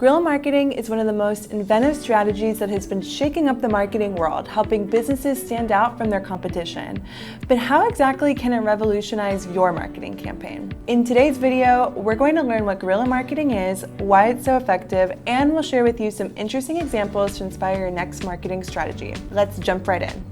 Guerrilla marketing is one of the most inventive strategies that has been shaking up the marketing world, helping businesses stand out from their competition. But how exactly can it revolutionize your marketing campaign? In today's video, we're going to learn what guerrilla marketing is, why it's so effective, and we'll share with you some interesting examples to inspire your next marketing strategy. Let's jump right in.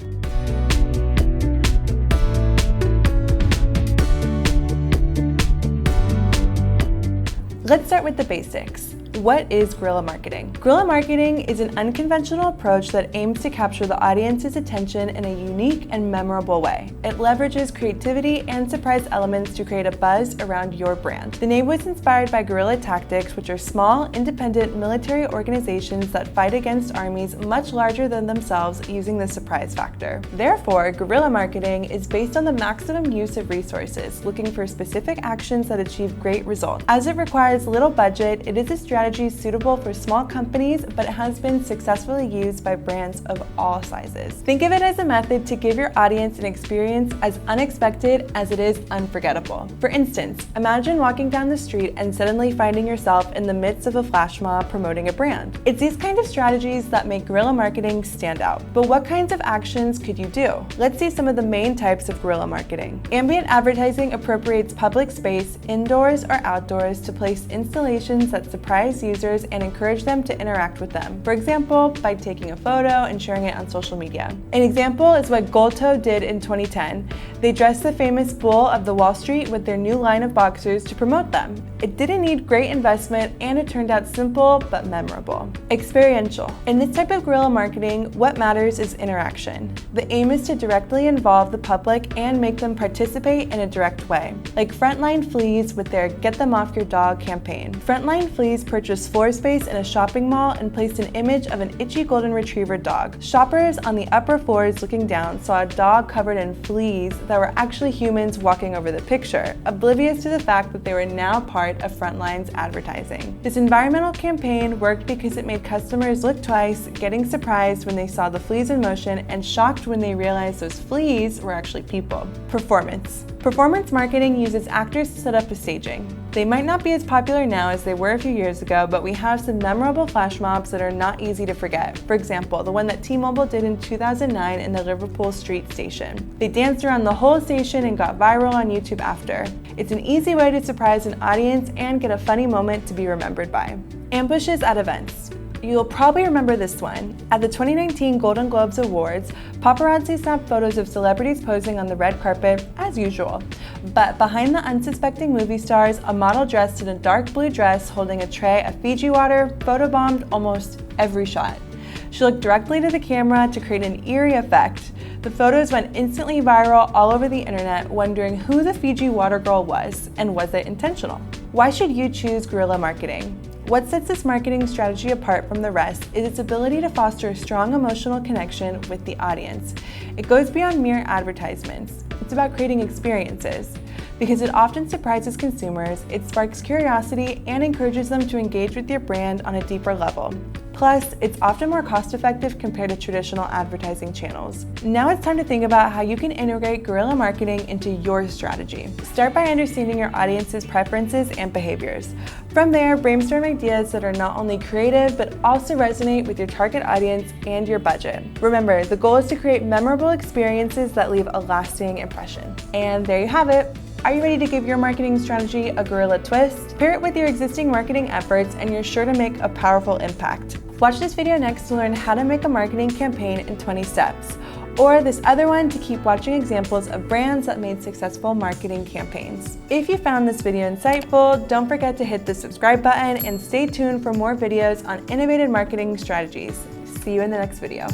Let's start with the basics. What is guerrilla marketing? Guerrilla marketing is an unconventional approach that aims to capture the audience's attention in a unique and memorable way. It leverages creativity and surprise elements to create a buzz around your brand. The name was inspired by guerrilla tactics, which are small, independent military organizations that fight against armies much larger than themselves using the surprise factor. Therefore, guerrilla marketing is based on the maximum use of resources, looking for specific actions that achieve great results. As it requires little budget, it is a strategy suitable for small companies, but it has been successfully used by brands of all sizes. Think of it as a method to give your audience an experience as unexpected as it is unforgettable. For instance, imagine walking down the street and suddenly finding yourself in the midst of a flash mob promoting a brand. It's these kind of strategies that make guerrilla marketing stand out. But what kinds of actions could you do? Let's see some of the main types of guerrilla marketing. Ambient advertising appropriates public space, indoors or outdoors, to place installations that surprise users and encourage them to interact with them. For example, by taking a photo and sharing it on social media. An example is what Goldtoe did in 2010. They dressed the famous bull of the Wall Street with their new line of boxers to promote them. It didn't need great investment and it turned out simple but memorable. Experiential. In this type of guerrilla marketing, what matters is interaction. The aim is to directly involve the public and make them participate in a direct way. Like Frontline Fleas with their Get Them Off Your Dog campaign. Frontline Fleas purchased floor space in a shopping mall and placed an image of an itchy golden retriever dog. Shoppers on the upper floors looking down saw a dog covered in fleas that were actually humans walking over the picture, oblivious to the fact that they were now part of Frontline's advertising. This environmental campaign worked because it made customers look twice, getting surprised when they saw the fleas in motion and shocked when they realized those fleas were actually people. Performance. Performance marketing uses actors to set up a staging. They might not be as popular now as they were a few years ago, but we have some memorable flash mobs that are not easy to forget. For example, the one that T-Mobile did in 2009 in the Liverpool Street station. They danced around the whole station and got viral on YouTube after. It's an easy way to surprise an audience and get a funny moment to be remembered by. Ambushes at events. You'll probably remember this one. At the 2019 Golden Globes Awards, paparazzi snapped photos of celebrities posing on the red carpet, as usual. But behind the unsuspecting movie stars, a model dressed in a dark blue dress holding a tray of Fiji water photobombed almost every shot. She looked directly to the camera to create an eerie effect. The photos went instantly viral all over the internet, wondering who the Fiji water girl was, and was it intentional? Why should you choose guerrilla marketing? What sets this marketing strategy apart from the rest is its ability to foster a strong emotional connection with the audience. It goes beyond mere advertisements. It's about creating experiences. Because it often surprises consumers, it sparks curiosity and encourages them to engage with your brand on a deeper level. Plus, it's often more cost-effective compared to traditional advertising channels. Now it's time to think about how you can integrate guerrilla marketing into your strategy. Start by understanding your audience's preferences and behaviors. From there, brainstorm ideas that are not only creative, but also resonate with your target audience and your budget. Remember, the goal is to create memorable experiences that leave a lasting impression. And there you have it. Are you ready to give your marketing strategy a guerrilla twist? Pair it with your existing marketing efforts and you're sure to make a powerful impact. Watch this video next to learn how to make a marketing campaign in 20 steps, or this other one to keep watching examples of brands that made successful marketing campaigns. If you found this video insightful, don't forget to hit the subscribe button and stay tuned for more videos on innovative marketing strategies. See you in the next video.